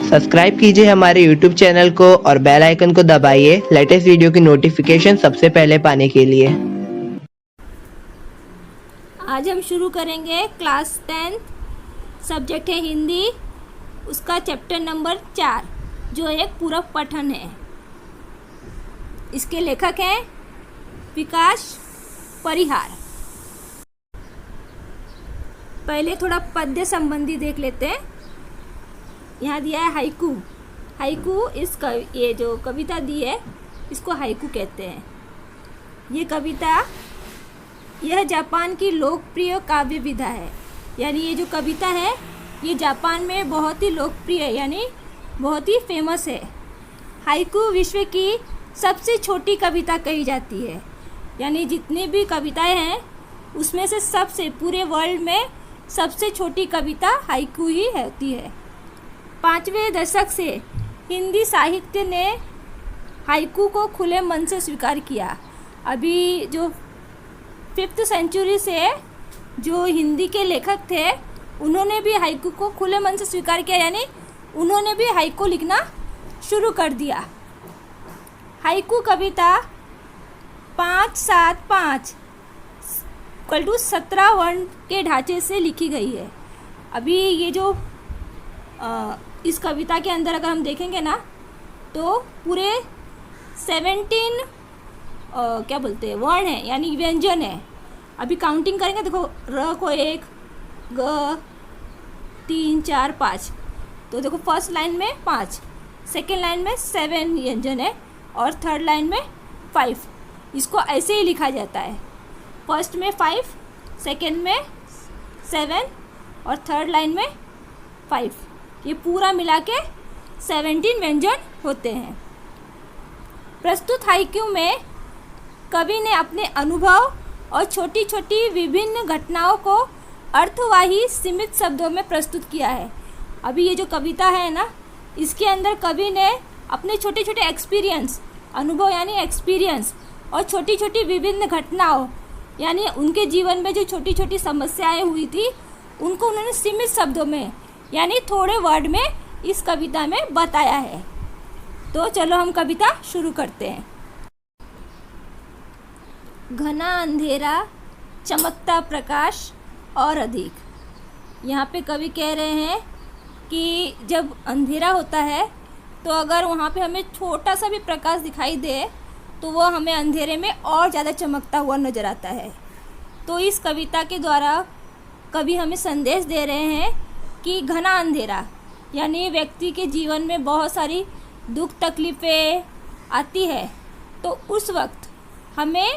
Subscribe कीजिए हमारे YouTube channel को और बेल आइकन को दबाइए लेटेस्ट वीडियो की नोटिफिकेशन सबसे पहले पाने के लिए। आज हम शुरू करेंगे क्लास 10 सब्जेक्ट है हिंदी, उसका चैप्टर नंबर 4 जो एक पूरक पठन है। इसके लेखक हैं विकास परिहार। पहले थोड़ा पद्य संबंधी देख लेते हैं। यहाँ दिया है हाइकू। हाइकू ये जो कविता दी है इसको हाइकू कहते हैं। ये कविता यह जापान की लोकप्रिय काव्य विधा है। यानी ये जो कविता है ये जापान में बहुत ही लोकप्रिय है, यानी बहुत ही फेमस है। हाइकू विश्व की सबसे छोटी कविता कही जाती है। यानी जितनी भी कविताएं हैं उसमें से सबसे पूरे वर्ल्ड में सबसे छोटी कविता हाइकू ही होती है। 5वें दशक से हिंदी साहित्य ने हाइकू को खुले मन से स्वीकार किया। अभी जो 5th सेंचुरी से जो हिंदी के लेखक थे उन्होंने भी हाइकू को खुले मन से स्वीकार किया, यानी उन्होंने भी हाइकू लिखना शुरू कर दिया। हाइकू कविता 5-7-5 = 17 वर्ण के ढांचे से लिखी गई है। अभी ये जो इस कविता के अंदर अगर हम देखेंगे ना तो पूरे 17 क्या बोलते हैं वर्ण है, यानी व्यंजन है। अभी काउंटिंग करेंगे, देखो र को 1, ग 3 4 5, तो देखो फर्स्ट लाइन में 5, सेकेंड लाइन में 7 व्यंजन है और थर्ड लाइन में 5। इसको ऐसे ही लिखा जाता है, फर्स्ट में 5, सेकेंड में 7 और थर्ड लाइन में 5। ये पूरा मिला के 17 व्यंजन होते हैं। प्रस्तुत हाइकू में कवि ने अपने अनुभव और छोटी छोटी विभिन्न घटनाओं को अर्थवाही सीमित शब्दों में प्रस्तुत किया है। अभी ये जो कविता है ना, इसके अंदर कवि ने अपने छोटे छोटे एक्सपीरियंस, अनुभव यानी एक्सपीरियंस, और छोटी छोटी विभिन्न घटनाओं यानी उनके जीवन में जो छोटी छोटी समस्याएं हुई थी उनको उन्होंने सीमित शब्दों में यानी थोड़े वर्ड में इस कविता में बताया है। तो चलो हम कविता शुरू करते हैं। घना अंधेरा, चमकता प्रकाश और अधिक। यहाँ पे कवि कह रहे हैं कि जब अंधेरा होता है तो अगर वहाँ पे हमें छोटा सा भी प्रकाश दिखाई दे तो वो हमें अंधेरे में और ज़्यादा चमकता हुआ नज़र आता है। तो इस कविता के द्वारा कवि हमें संदेश दे रहे हैं कि घना अंधेरा यानी व्यक्ति के जीवन में बहुत सारी दुख तकलीफ़ें आती है, तो उस वक्त हमें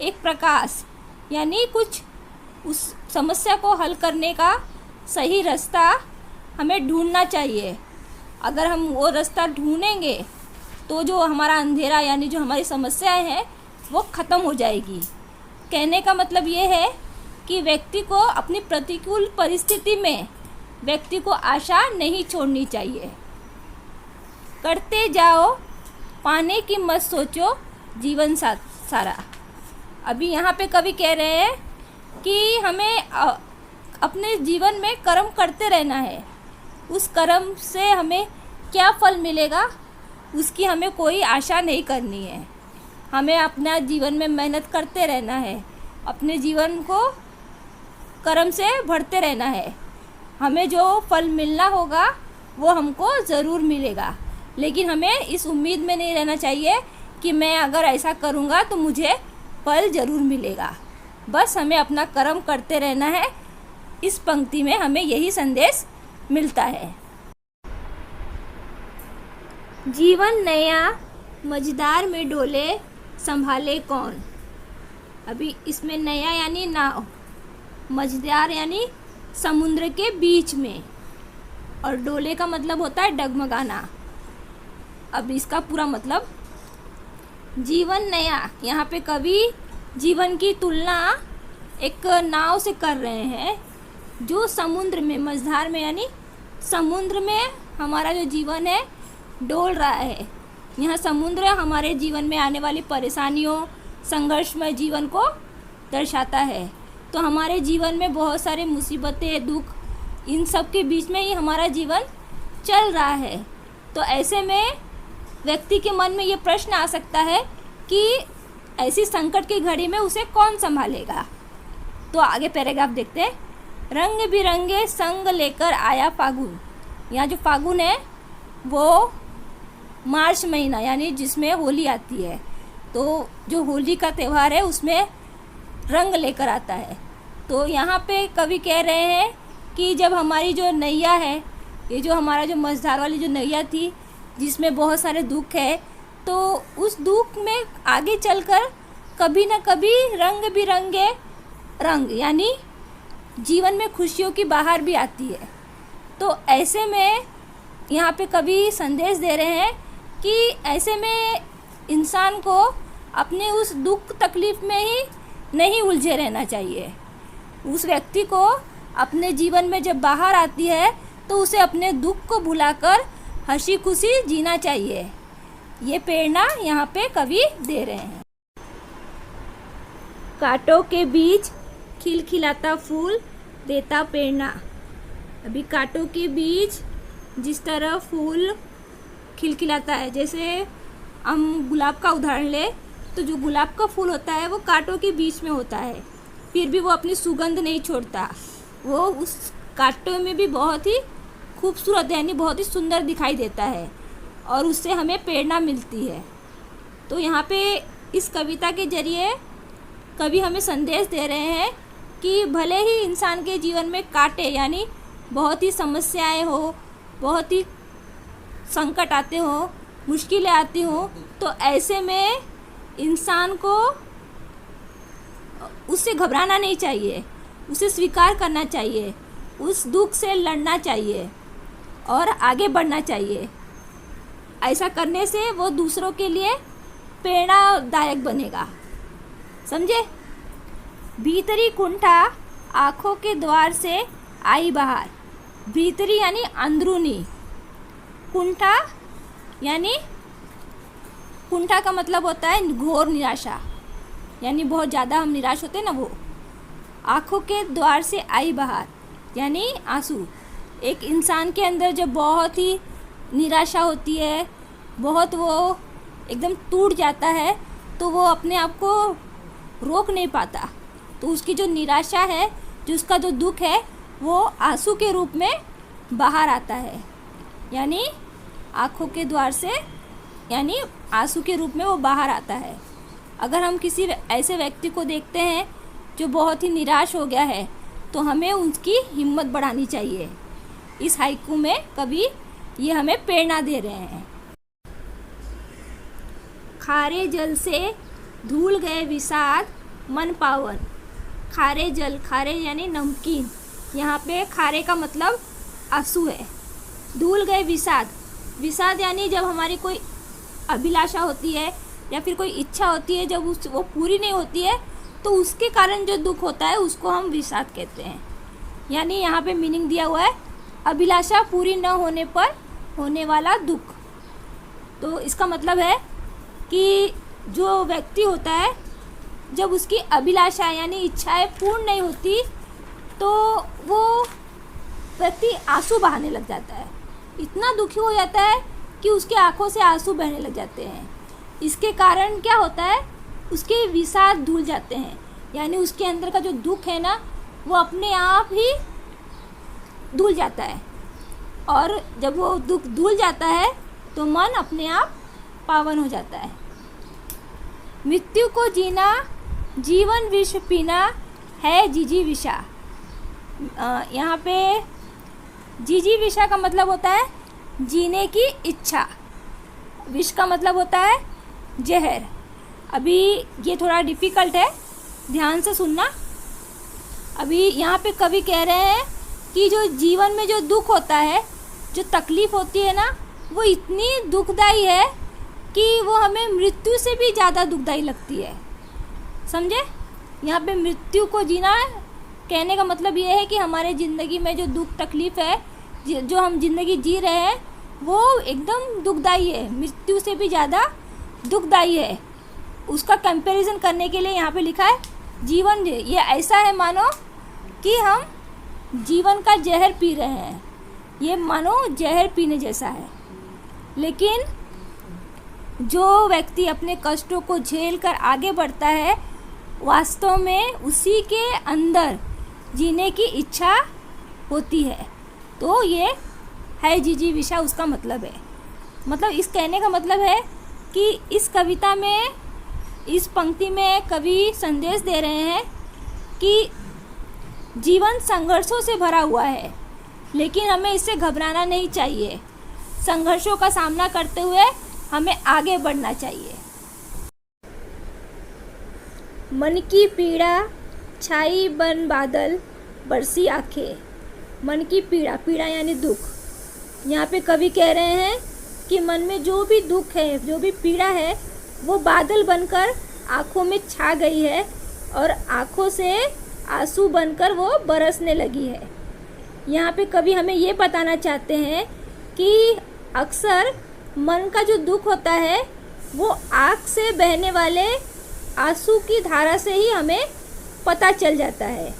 एक प्रकाश यानी कुछ उस समस्या को हल करने का सही रास्ता हमें ढूंढना चाहिए। अगर हम वो रास्ता ढूंढेंगे तो जो हमारा अंधेरा यानी जो हमारी समस्याएं हैं वो ख़त्म हो जाएगी। कहने का मतलब ये है कि व्यक्ति को अपनी प्रतिकूल परिस्थिति में व्यक्ति को आशा नहीं छोड़नी चाहिए। करते जाओ, पाने की मत सोचो, जीवन सारा। अभी यहाँ पे कवि कह रहे हैं कि हमें अपने जीवन में कर्म करते रहना है। उस कर्म से हमें क्या फल मिलेगा उसकी हमें कोई आशा नहीं करनी है। हमें अपना जीवन में मेहनत करते रहना है, अपने जीवन को कर्म से भरते रहना है। हमें जो फल मिलना होगा वो हमको ज़रूर मिलेगा, लेकिन हमें इस उम्मीद में नहीं रहना चाहिए कि मैं अगर ऐसा करूँगा तो मुझे फल ज़रूर मिलेगा। बस हमें अपना कर्म करते रहना है। इस पंक्ति में हमें यही संदेश मिलता है। जीवन नया मझधार में डोले, संभाले कौन। अभी इसमें नया यानी नाव, मझधार यानी समुद्र के बीच में, और डोले का मतलब होता है डगमगाना। अब इसका पूरा मतलब जीवन नया, यहाँ पे कवि जीवन की तुलना एक नाव से कर रहे हैं जो समुद्र में, मझधार में यानी समुद्र में हमारा जो जीवन है डोल रहा है। यहाँ समुद्र हमारे जीवन में आने वाली परेशानियों, संघर्षमय जीवन को दर्शाता है। तो हमारे जीवन में बहुत सारे मुसीबतें, दुख, इन सब के बीच में ही हमारा जीवन चल रहा है। तो ऐसे में व्यक्ति के मन में ये प्रश्न आ सकता है कि ऐसी संकट की घड़ी में उसे कौन संभालेगा। तो आगे पैराग्राफ देखते हैं। रंग बिरंगे संग लेकर आया फागुन। यहाँ जो फागुन है वो मार्च महीना यानी जिसमें होली आती है, तो जो होली का त्यौहार है उसमें रंग लेकर आता है। तो यहाँ पे कवि कह रहे हैं कि जब हमारी जो नैया है, ये जो हमारा जो मझधार वाली जो नैया थी जिसमें बहुत सारे दुख है, तो उस दुख में आगे चलकर कभी ना कभी रंग बिरंगे रंग यानी जीवन में खुशियों की बहार भी आती है। तो ऐसे में यहाँ पे कवि संदेश दे रहे हैं कि ऐसे में इंसान को अपने उस दुख तकलीफ में ही नहीं उलझे रहना चाहिए। उस व्यक्ति को अपने जीवन में जब बाहर आती है तो उसे अपने दुख को भुलाकर हंसी खुशी जीना चाहिए। ये प्रेरणा यहाँ पे कवि दे रहे हैं। कांटों के बीच खिलखिलाता फूल देता प्रेरणा। अभी कांटों के बीच जिस तरह फूल खिलखिलाता है, जैसे हम गुलाब का उदाहरण ले तो जो गुलाब का फूल होता है वो कांटों के बीच में होता है, फिर भी वो अपनी सुगंध नहीं छोड़ता। वो उस कांटों में भी बहुत ही खूबसूरत यानी बहुत ही सुंदर दिखाई देता है और उससे हमें प्रेरणा मिलती है। तो यहाँ पे इस कविता के जरिए कवि हमें संदेश दे रहे हैं कि भले ही इंसान के जीवन में कांटे यानी बहुत ही समस्याएं हो, बहुत ही संकट आते हो, मुश्किलें आती हो, तो ऐसे में इंसान को उससे घबराना नहीं चाहिए, उसे स्वीकार करना चाहिए, उस दुख से लड़ना चाहिए और आगे बढ़ना चाहिए। ऐसा करने से वो दूसरों के लिए प्रेरणादायक बनेगा। समझे? भीतरी कुंठा आँखों के द्वार से आई बाहर। भीतरी यानी अंदरूनी, कुंठा यानी कुंठा का मतलब होता है घोर निराशा, यानी बहुत ज़्यादा हम निराश होते हैं ना वो। आँखों के द्वार से आई बाहर यानी आंसू। एक इंसान के अंदर जब बहुत ही निराशा होती है, बहुत वो एकदम टूट जाता है, तो वो अपने आप को रोक नहीं पाता। तो उसकी जो निराशा है, जो उसका जो दुख है, वो आंसू के रूप में बाहर आता है। यानी आँखों के द्वार से यानी आंसू के रूप में वो बाहर आता है। अगर हम किसी ऐसे व्यक्ति को देखते हैं जो बहुत ही निराश हो गया है, तो हमें उसकी हिम्मत बढ़ानी चाहिए। इस हाइकू में कवि ये हमें प्रेरणा दे रहे हैं। खारे जल से धूल गए विषाद मन पावन। खारे जल, खारे यानी नमकीन, यहाँ पे खारे का मतलब आंसू है। धूल गए विषाद, विषाद यानी जब हमारी कोई अभिलाषा होती है या फिर कोई इच्छा होती है, जब वो पूरी नहीं होती है, तो उसके कारण जो दुख होता है उसको हम विषाद कहते हैं। यानी यहाँ पे मीनिंग दिया हुआ है अभिलाषा पूरी न होने पर होने वाला दुख। तो इसका मतलब है कि जो व्यक्ति होता है, जब उसकी अभिलाषा यानी इच्छाएं पूर्ण नहीं होती, तो वो व्यक्ति आंसू बहाने लग जाता है। इतना दुखी हो जाता है कि उसके आंखों से आंसू बहने लग जाते हैं। इसके कारण क्या होता है, उसके विषाद धुल जाते हैं, यानी उसके अंदर का जो दुख है ना, वो अपने आप ही धुल जाता है। और जब वो दुख धुल जाता है तो मन अपने आप पावन हो जाता है। मृत्यु को जीना जीवन विष पीना है जीजी विषा। यहाँ पे जीजी विषा का मतलब होता है जीने की इच्छा, विष का मतलब होता है जहर। अभी ये थोड़ा डिफ़िकल्ट है, ध्यान से सुनना। अभी यहाँ पे कवि कह रहे हैं कि जो जीवन में जो दुख होता है, जो तकलीफ़ होती है ना, वो इतनी दुखदाई है कि वो हमें मृत्यु से भी ज़्यादा दुखदाई लगती है। समझे? यहाँ पे मृत्यु को जीना कहने का मतलब ये है कि हमारे ज़िंदगी में जो दुख तकलीफ़ है, जो हम ज़िंदगी जी रहे हैं, वो एकदम दुखदाई है, मृत्यु से भी ज़्यादा दुखदाई है। उसका कंपैरिजन करने के लिए यहाँ पे लिखा है जीवन। ये ऐसा है मानो कि हम जीवन का जहर पी रहे हैं। ये मानो जहर पीने जैसा है। लेकिन जो व्यक्ति अपने कष्टों को झेल कर आगे बढ़ता है, वास्तव में उसी के अंदर जीने की इच्छा होती है। तो ये है जिजीविषा, उसका मतलब है। मतलब इस कहने का मतलब है कि इस कविता में, इस पंक्ति में कवि संदेश दे रहे हैं कि जीवन संघर्षों से भरा हुआ है, लेकिन हमें इससे घबराना नहीं चाहिए। संघर्षों का सामना करते हुए हमें आगे बढ़ना चाहिए। मन की पीड़ा छाई बन बादल बरसी आंखें। मन की पीड़ा, पीड़ा यानी दुख। यहाँ पे कवि कह रहे हैं कि मन में जो भी दुख है, जो भी पीड़ा है, वो बादल बनकर आँखों में छा गई है और आँखों से आंसू बनकर वो बरसने लगी है। यहाँ पे कवि हमें ये बताना चाहते हैं कि अक्सर मन का जो दुख होता है वो आँख से बहने वाले आंसू की धारा से ही हमें पता चल जाता है।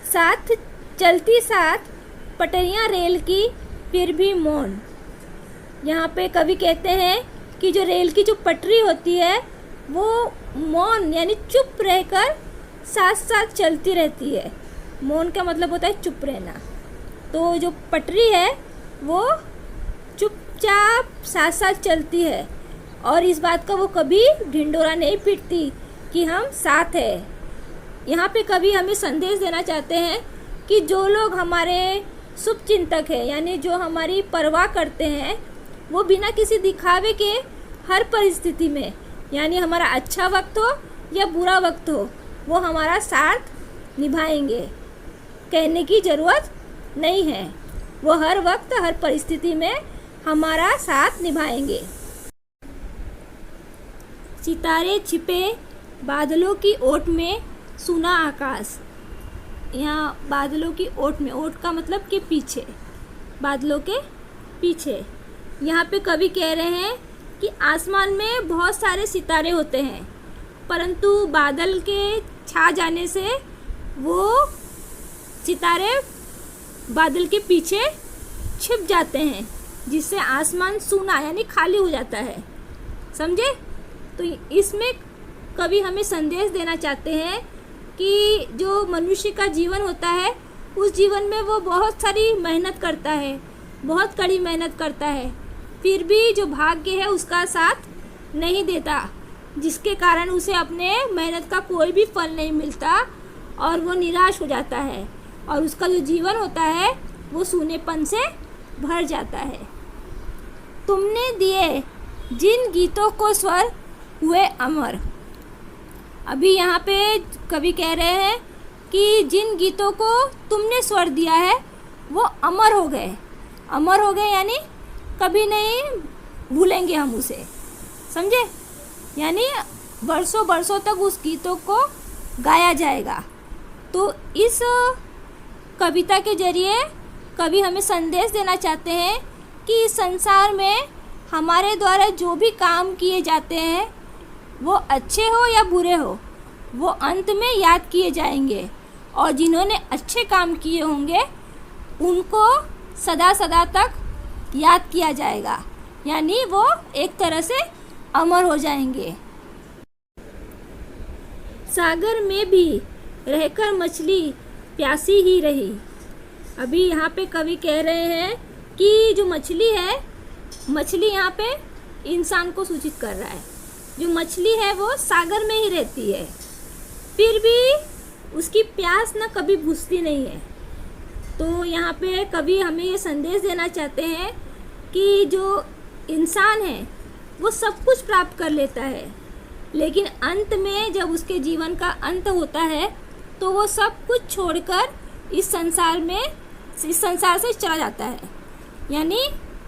साथ चलती साथ पटरियां रेल की फिर भी मौन। यहाँ पे कवि कहते हैं कि जो रेल की जो पटरी होती है वो मौन यानी चुप रहकर साथ साथ चलती रहती है। मौन का मतलब होता है चुप रहना। तो जो पटरी है वो चुपचाप साथ साथ चलती है और इस बात का वो कभी ढिंढोरा नहीं पीटती कि हम साथ हैं। यहाँ पे कभी हमें संदेश देना चाहते हैं कि जो लोग हमारे शुभ चिंतक हैं, यानी जो हमारी परवाह करते हैं, वो बिना किसी दिखावे के हर परिस्थिति में, यानी हमारा अच्छा वक्त हो या बुरा वक्त हो, वो हमारा साथ निभाएंगे। कहने की ज़रूरत नहीं है, वो हर वक्त हर परिस्थिति में हमारा साथ निभाएंगे। सितारे छिपे बादलों की ओट में सुना आकाश। यहाँ बादलों की ओट में, ओट का मतलब कि पीछे, बादलों के पीछे। यहाँ पे कवि कह रहे हैं कि आसमान में बहुत सारे सितारे होते हैं, परंतु बादल के छा जाने से वो सितारे बादल के पीछे छिप जाते हैं, जिससे आसमान सूना यानी खाली हो जाता है। समझे? तो इसमें कवि हमें संदेश देना चाहते हैं कि जो मनुष्य का जीवन होता है, उस जीवन में वो बहुत सारी मेहनत करता है, बहुत कड़ी मेहनत करता है, फिर भी जो भाग्य है उसका साथ नहीं देता, जिसके कारण उसे अपने मेहनत का कोई भी फल नहीं मिलता और वो निराश हो जाता है और उसका जो जीवन होता है वो सूनेपन से भर जाता है। तुमने दिए जिन गीतों को स्वर हुए अमर। अभी यहाँ पे कवि कह रहे हैं कि जिन गीतों को तुमने स्वर दिया है वो अमर हो गए। अमर हो गए यानी कभी नहीं भूलेंगे हम उसे। समझे? यानी बरसों बरसों तक उस गीतों को गाया जाएगा। तो इस कविता के जरिए कवि हमें संदेश देना चाहते हैं कि इस संसार में हमारे द्वारा जो भी काम किए जाते हैं, वो अच्छे हो या बुरे हो, वो अंत में याद किए जाएंगे और जिन्होंने अच्छे काम किए होंगे उनको सदा सदा तक याद किया जाएगा, यानी वो एक तरह से अमर हो जाएंगे। सागर में भी रहकर मछली प्यासी ही रही। अभी यहाँ पे कवि कह रहे हैं कि जो मछली है, मछली यहाँ पे इंसान को सूचित कर रहा है। जो मछली है वो सागर में ही रहती है, फिर भी उसकी प्यास ना कभी बुझती नहीं है। तो यहाँ पे कवि हमें ये संदेश देना चाहते हैं कि जो इंसान है वो सब कुछ प्राप्त कर लेता है, लेकिन अंत में जब उसके जीवन का अंत होता है तो वो सब कुछ छोड़कर इस संसार से चला जाता है। यानी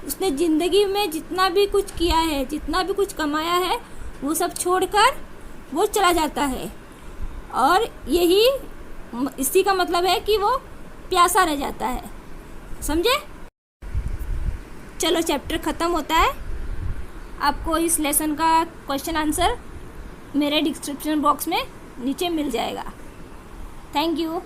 उसने ज़िंदगी में जितना भी कुछ किया है, जितना भी कुछ कमाया है, वो सब छोड़कर वो चला जाता है और यही इसी का मतलब है कि वो प्यासा रह जाता है। समझे? चलो चैप्टर ख़त्म होता है। आपको इस लेसन का क्वेश्चन आंसर मेरे डिस्क्रिप्शन बॉक्स में नीचे मिल जाएगा। Thank you.